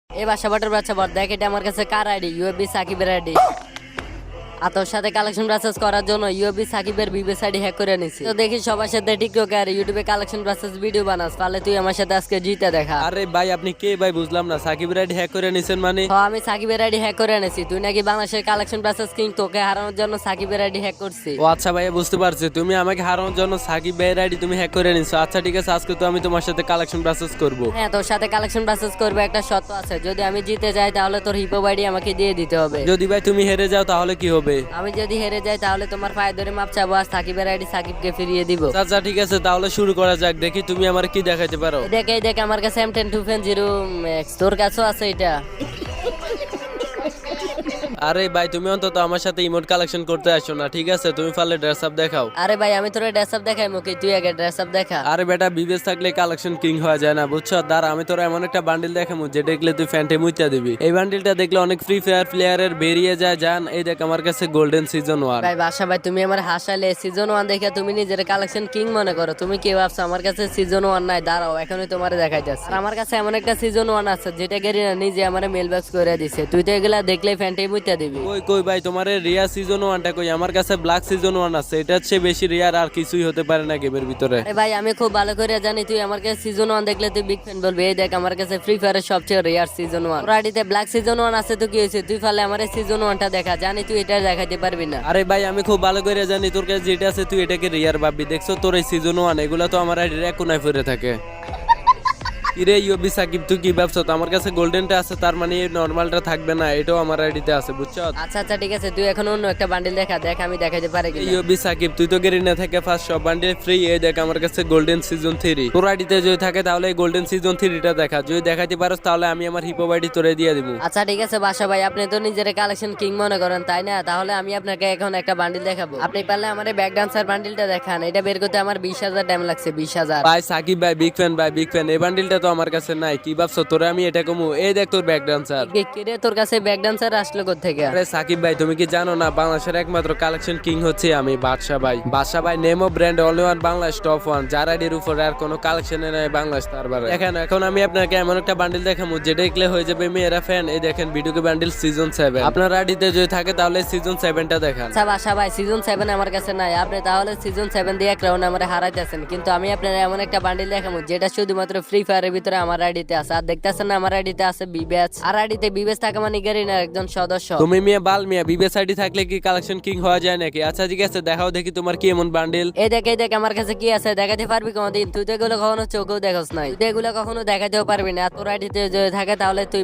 এই বাচ্চা বট দেখ, এটা আমার কাছে কার আইডি, ইউএফবি সাকিবের আইডি। আর তোর সাথে কালেকশন ব্রাসেস করার জন্য ইউএফবি সাকিবের বিবিএস আইডি হ্যাক করে নিছি। তো দেখি সবার সাথে টিকটক আর ইউটিউবে কালেকশন ব্রাসেস ভিডিও বানাস, পারলে তুই আমার সাথে আজকে জিতে দেখা। আরে ভাই আপনি কে ভাই, বুঝলাম না। সাকিবের আইডি হ্যাক করে নিছেন মানে? আমি সাকিবের আইডি হ্যাক করে এনেছি। তুই নাকি বাংলাদেশের কালেকশন ব্রাসেস কিং, তোকে হারানোর জন্য সাকিবের আইডি হ্যাক করছি। ও আচ্ছা ভাইয়া, বুঝতে পারছি। তুমি আমাকে হারানোর জন্য সাকিব ভাইয়ের আইডি তুমি হ্যাক করে নিছো। আচ্ছা ঠিক আছে, আজকে তো আমি তোমার সাথে কালেকশন ব্রাসেস করব। হ্যাঁ, তোর সাথে কালেকশন ব্রাসেস করবে, একটা শর্ত আছে। যদি আমি জিতে যাই তাহলে তোর হিপো আইডি আমাকে দিয়ে দিতে হবে। যদি ভাই তুমি হেরে যাও তাহলে কি হবে? আমি যদি হেরে যাই তাহলে তোমার পায়ে ধরে মাপ চাবো, আর সাকিবের আইডি সাকিবকে ফিরিয়ে দিব। আচ্ছা ঠিক আছে, তাহলে শুরু করা যাক। দেখি তুমি আমার কি দেখাইতে পারো। দেখ আমার কাছে M10 2.0 Max, তোর কাছেও আছে এটা। আরে ভাই তুমি অন্তত আমার সাথে ইমোট কালেকশন করতে আসো না, ঠিক আছে? তুমি পারলে ড্রেস আপ দেখাও। আরে ভাই আমি তোর ড্রেস আপ দেখাই মুখে, তুই আগে ড্রেস আপ দেখা। আরে বেটা, বিবেস থাকলে কালেকশন কিং হওয়া যায় না, বুঝছো? দাঁড়া, আমি তোর এমন একটা বান্ডিল দেখাবো যে দেখলে তুই ফ্যান্টে মুইতা দিবি। এই বান্ডিলটা দেখলে অনেক ফ্রি ফায়ার প্লেয়ারের বেরিয়ে যায় জান। এই দেখ আমার কাছে গোল্ডেন সিজন 1। ভাই বাসা ভাই, তুমি আমার হাসালে। সিজন 1 দেখে তুমি নিজের কালেকশন কিং মনে করো। তুমি কি ভাবছো আমার কাছে সিজন 1 নাই? দাঁড়াও, এখনই তোমার দেখাইতেছি। আর আমার কাছে এমন একটা সিজন 1 আছে যেটা গেরিনা নিজে আমার মেল বক্স করে দিছে। তুই তো এগুলা দেখলে ফ্যান্টে মুইতা দিবি। কই কই ভাই, তোমার রিয়া সিজন 1টা কই? আমার কাছে ব্ল্যাক সিজন 1 আছে, এটা হচ্ছে বেশি রিয়ার আর কিছুই হতে পারে না গেমের ভিতরে। আরে ভাই আমি খুব ভালো করে জানি তুই আমার কাছে সিজন 1 দেখলে তুই বিগ ফ্যান বলবি। এই দেখ আমার কাছে ফ্রি ফায়ারের সবচেয়ে রেয়ার সিজন 1। তোর আইডিতে ব্ল্যাক সিজন 1 আছে, তো কি হয়েছে? তুই ফালে আমার সিজন 1টা দেখা, জানি তুই এটা দেখাতে পারবি না। আরে ভাই আমি খুব ভালো করে জানি তোর কাছে যেটা আছে তুই এটাকে রিয়ার ভাববি। দেখছো তোর এই সিজন 1 এগুলা তো আমার আইডির এক কোনায় পড়ে থাকে। ইরে ইউবি সাকিব, তুই কি ভাবছো তো আমার কাছে গোল্ডেনটা আছে তার মানে নরমালটা থাকবে না? এটাও আমার আইডিতে আছে, বুঝছো? আচ্ছা আচ্ছা ঠিক আছে, তুই এখন অন্য একটা বান্ডিল দেখা, দেখ আমি দেখাতে পারি কিনা। ইউবি সাকিব, তুই তো গেরিনা থেকে ফার্স্ট সব বান্ডিল ফ্রি। এই দেখ আমার কাছে গোল্ডেন সিজন 3। তোর আইডিতে যদি থাকে তাহলে এই গোল্ডেন সিজন 3টা দেখা। যদি দেখাতে পারোস তাহলে আমি আমার হিপো আইডি তোরে দিয়ে দিব। আচ্ছা ঠিক আছে বাসা ভাই, আপনি তো নিজের কালেকশন কিং মনে করেন তাই না? তাহলে আমি আপনাকে এখন একটা বান্ডিল দেখাবো। আপনি পারলে আমার ব্যাক ডান্সার বান্ডিলটা দেখান। এটা বের করতে আমার 20,000 টাইম লাগছে, 20,000। ভাই সাকিব ভাই বিগ ফ্যান, ভাই বিগ ফ্যান। এই বান্ডিলটা তো আমার কাছে নাই। কি ভাবছো তোরে আমি এটা কমু? এই দেখ তোর ব্যাক ডান্সার। কিরে তোর কাছে ব্যাক ডান্সার আসলো কোত্থেকে? আরে সাকিব ভাই তুমি কি জানো না, বাংলাদেশের একমাত্র কালেকশন কিং হচ্ছে আমি, বাদশা ভাই। বাদশা ভাই নেম ও brand only one Bangladesh top 1, যার আইডির উপর আর কোনো কালেকশনে নাই বাংলাদেশ তারবারে। এখন আমি আপনাকে এমন একটা বান্ডিল দেখাবো যেটা দেখলে হয়ে যাবে মেয়েরা ফ্যান। এই দেখেন ভিডিওকে বান্ডিল সিজন 7। আপনার আইডিতে যদি থাকে তাহলে সিজন 7টা দেখান। আচ্ছা বাসা ভাই, সিজন 7 আমার কাছে নাই। আপনি তাহলে সিজন 7 দিয়ে এক রাউন্ড আমার হারাইতেছেন। কিন্তু আমি আপনার এমন একটা বান্ডিল দেখাবো যেটা শুধুমাত্র ফ্রি ফায়ারের ভিতরে আমার আইডিতে আছে। আর দেখতেছেন না আমার আইডিতে আছে বিবেচ। আর আইডিতে বিবেচ থাকা মানে গেরিনার একজন সদস্য। তুমি মিয়া বাল মিয়া, বিবেস আইডি থাকলে কি কালেকশন কিং হওয়া যায় নাকি? আচ্ছা ঠিক আছে, দেখাও দেখি তোমার কি এমন বান্ডিল। এই দেখ আমার কাছে কি আছে, দেখাতে পারবি কোনদিন? তুই তো এগুলো কখনো চোখেও দেখোস নাই, তুই তো এগুলো কখনো দেখাতেও পারবি না। তোর আইডিতে যদি থাকে তাহলে তুই